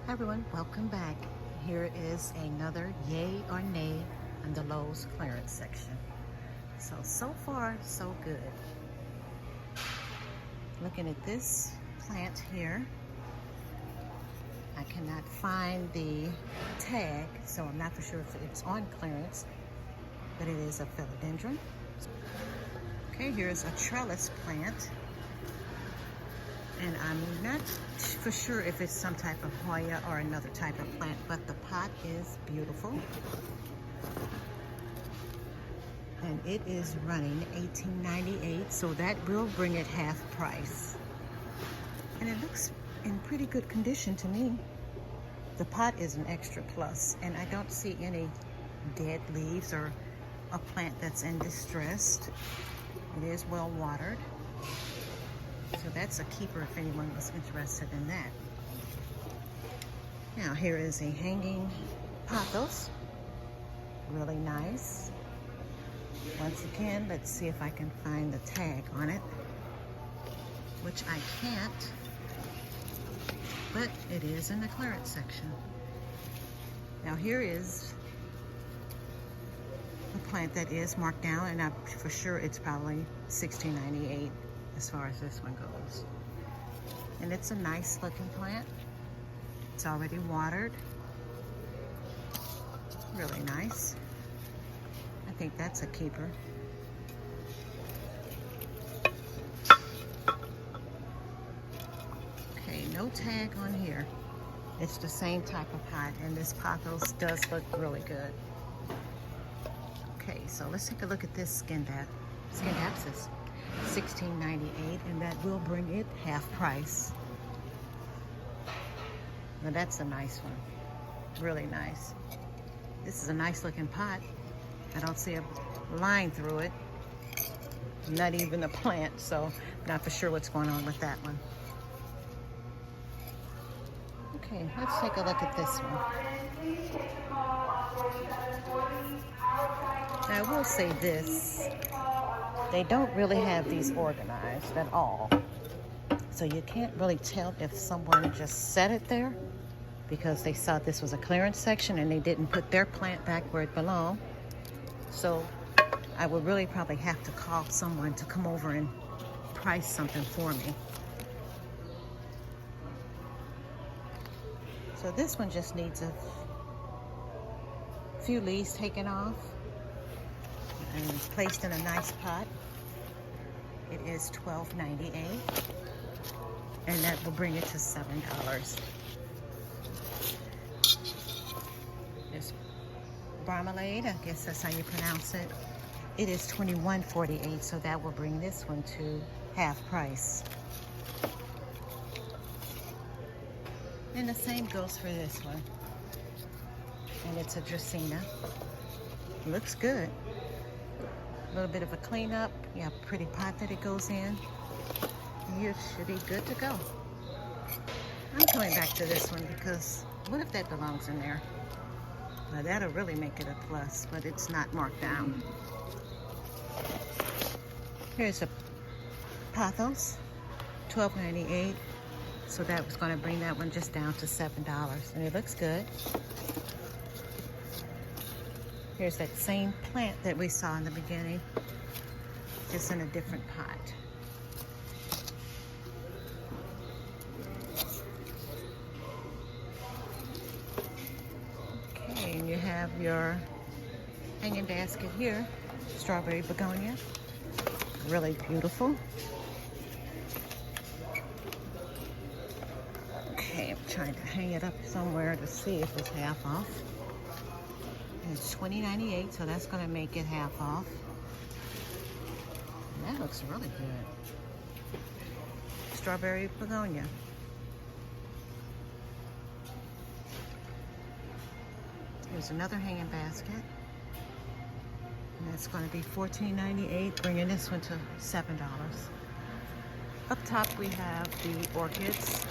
Hi everyone, welcome back. Here is another yay or nay in the Lowe's clearance section. So far, so good. Looking at this plant here, I cannot find the tag, so I'm not for sure if it's on clearance, but it is a philodendron. Okay, here's a trellis plant. And I'm not for sure if it's some type of Hoya or another type of plant, but the pot is beautiful. And it is running $18.98, so that will bring it half price. And it looks in pretty good condition to me. The pot is an extra plus, and I don't see any dead leaves or a plant that's in distress. It is well watered. So that's a keeper if anyone was interested in that. Now here is a hanging pothos. Really nice. Once again, let's see if I can find the tag on it, which I can't, but it is in the clearance section. Now here is a plant that is marked down, and I'm for sure it's probably $16.98. as far as this one goes. And it's a nice looking plant. It's already watered. Really nice. I think that's a keeper. Okay, no tag on here. It's the same type of pot, and this pothos does look really good. Okay, so let's take a look at this skin abscess. $16.98, and that will bring it half price. Now that's a nice one. Really nice. This is a nice looking pot. I don't see a line through it. Not even a plant, so not for sure what's going on with that one. Okay, let's take a look at this one. Now, I will say this. They don't really have these organized at all. So you can't really tell if someone just set it there because they saw this was a clearance section and they didn't put their plant back where it belonged. So I would really probably have to call someone to come over and price something for me. So this one just needs a few leaves taken off and it's placed in a nice pot. It is $12.98, and that will bring it to $7. This marmalade, I guess that's how you pronounce it. It is $21.48, so that will bring this one to half price. And the same goes for this one. And it's a Dracaena. Looks good. A little bit of a cleanup. Yeah, pretty pot that it goes in. You should be good to go. I'm coming back to this one because what if that belongs in there? Now that'll really make it a plus, but it's not marked down. Here's a pothos, $12.98. So that was going to bring that one just down to $7, and it looks good. Here's that same plant that we saw in the beginning, just in a different pot. Okay, and you have your hanging basket here, strawberry begonia. Really beautiful. Okay, I'm trying to hang it up somewhere to see if it's half off. It's $20.98, so that's going to make it half off. And that looks really good. Strawberry begonia. Here's another hanging basket. And that's going to be $14.98, bringing this one to $7. Up top we have the orchids.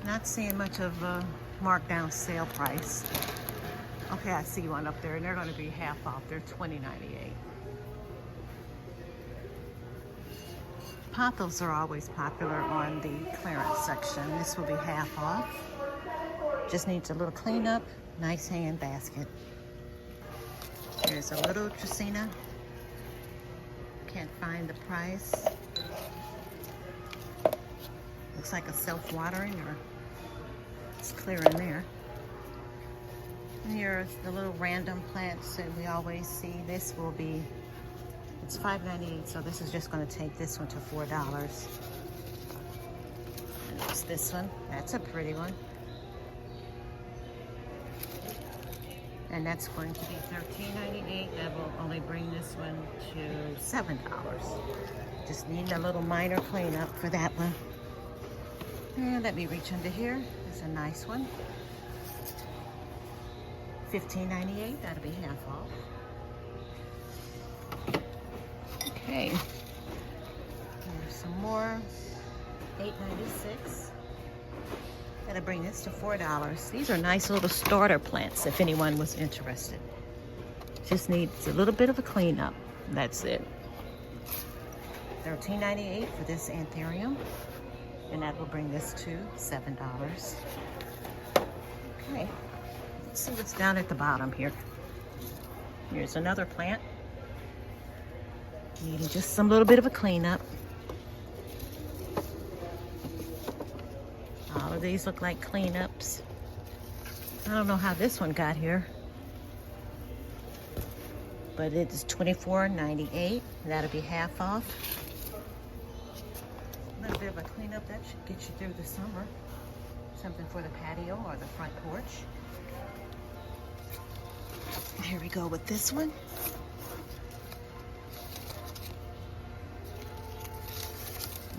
Not seeing much of a markdown sale price. Okay, I see one up there, and they're going to be half off. They're $20.98. pothos are always popular on the clearance section. This will be half off. Just needs a little cleanup, nice hanging basket. Here's a little Dracaena. Can't find the price. Looks like a self-watering, or it's clear in there. And here's the little random plants that we always see. This will be, it's $5.98, so this is just going to take this one to $4. And it's this one. That's a pretty one. And that's going to be $13.98. That will only bring this one to $7. Just need a little minor cleanup for that one. And let me reach under here. There's a nice one. $15.98. That'll be half off. Okay. Here's some more. $8.96. That'll bring this to $4. These are nice little starter plants if anyone was interested. Just needs a little bit of a cleanup. That's it. $13.98 for this anthurium. And that will bring this to $7. Okay. Let's see what's down at the bottom here. Here's another plant. Needing just some little bit of a cleanup. All of these look like cleanups. I don't know how this one got here, but it is $24.98. That'll be half off. A little bit of a cleanup, that should get you through the summer. Something for the patio or the front porch. Here we go with this one.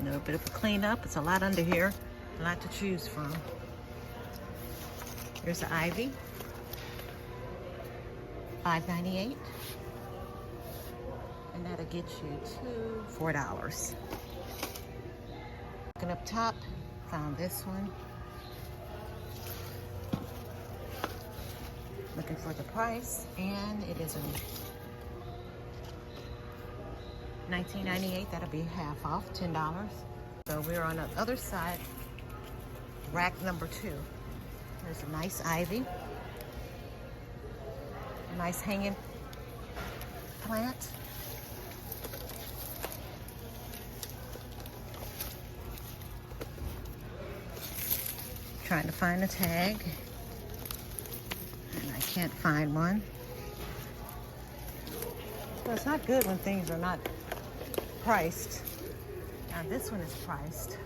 A little bit of a cleanup. It's a lot under here. A lot to choose from. Here's the ivy. $5.98. And that'll get you to $4. Looking up top, found this one. Looking for the price, and it is a $19.98. That'll be half off, $10. So we're on the other side, rack number 2. There's a nice ivy, a nice hanging plant. Trying to find a tag, and I can't find one. So it's not good when things are not priced. Now this one is priced,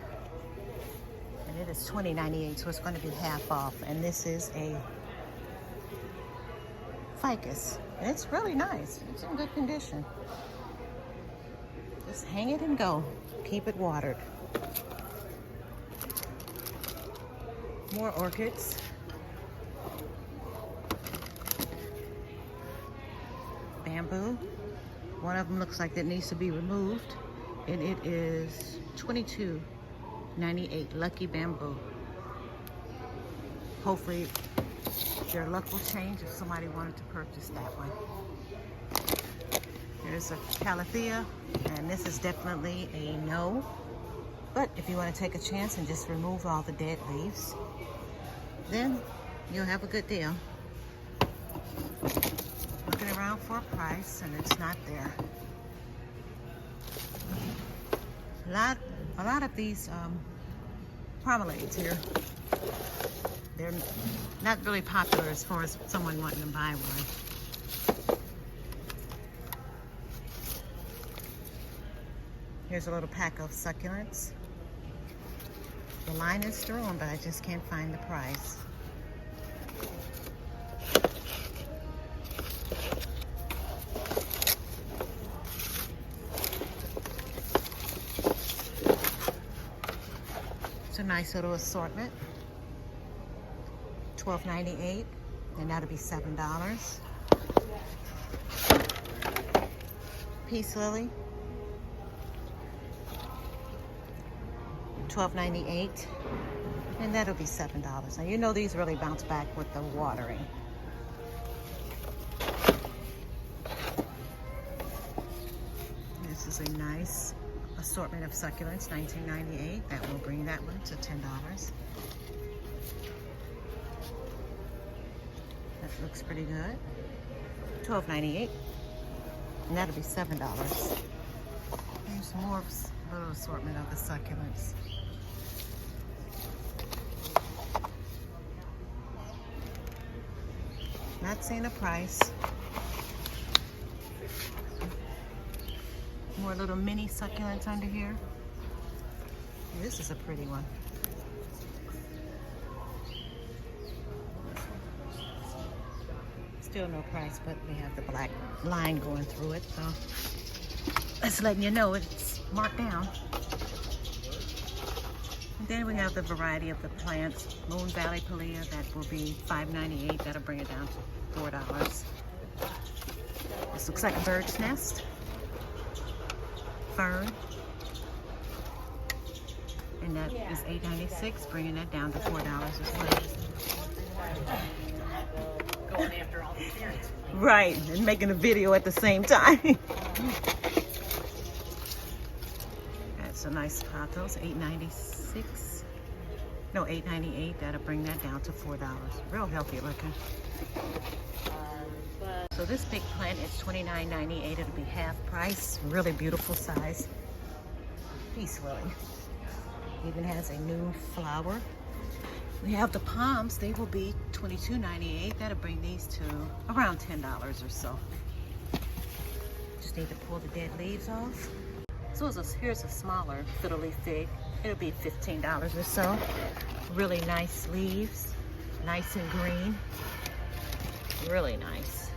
and it is $20.98, so it's going to be half off. And this is a ficus, and it's really nice. It's in good condition. Just hang it and go. Keep it watered. More orchids. Bamboo. One of them looks like it needs to be removed, and it is $22.98. Lucky bamboo. Hopefully their luck will change if somebody wanted to purchase that one. Here's a calathea, and this is definitely a no. But if you want to take a chance and just remove all the dead leaves, then you'll have a good deal. Looking around for a price, and it's not there. A lot of these pommelades here, they're not really popular as far as someone wanting to buy one. Here's a little pack of succulents. The line is still on, but I just can't find the price. It's a nice little assortment. $12.98, and that'll be $7. Peace lily. $12.98, and that'll be $7. Now you know these really bounce back with the watering. This is a nice assortment of succulents, $19.98. That will bring that one to $10. That looks pretty good. $12.98. And that'll be $7. Here's more little assortment of the succulents. Not seeing a price. More little mini succulents under here. This is a pretty one. Still no price, but we have the black line going through it, so that's letting you know it's marked down. And then we have the variety of the plants. Moon Valley Pilea, that will be $5.98. That'll bring it down to $4. This looks like a bird's nest. Fern. And that is $8.96, bringing that down to $4 as well. Going after all the parents. Right, and making a video at the same time. That's a nice pothos, $8.96. No, $8.98. That'll bring that down to $4. Real healthy looking. So this big plant is $29.98. It'll be half price. Really beautiful size. Peace Willie. Even has a new flower. We have the palms. They will be $22.98. That'll bring these to around $10 or so. Just need to pull the dead leaves off. So here's a smaller fiddle leaf fig. It'll be $15 or so. Really nice leaves. Nice and green. Really nice.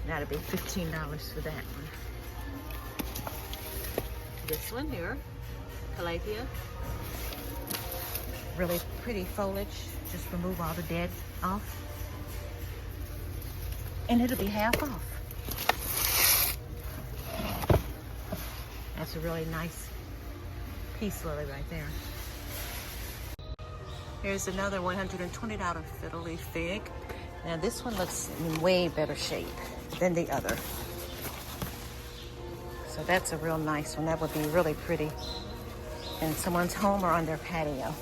That'll be $15 for that one. This one here, Calathea. Really pretty foliage. Just remove all the dead off. And it'll be half off. That's a really nice peace lily right there. Here's another $120 fiddle leaf fig. Now this one looks in way better shape than the other. So that's a real nice one. That would be really pretty in someone's home or on their patio.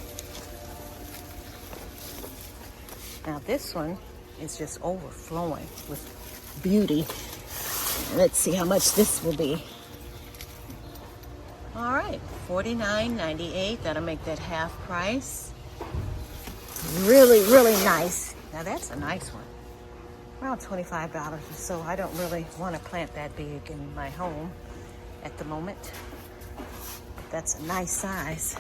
Now this one is just overflowing with beauty. Let's see how much this will be. All right, $49.98. That'll make that half price. Really, really nice. Now that's a nice one. Around $25 or so. I don't really want to plant that big in my home at the moment. That's a nice size.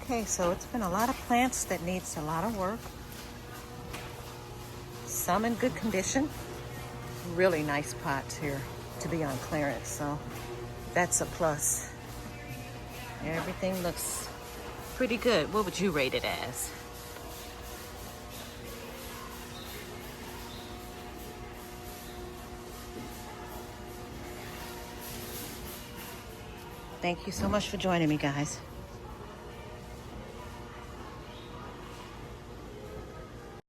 Okay, so it's been a lot of plants that needs a lot of work. Some in good condition. Really nice pots here to be on clearance, so that's a plus. Everything looks pretty good. What would you rate it as? Thank you so much for joining me, guys.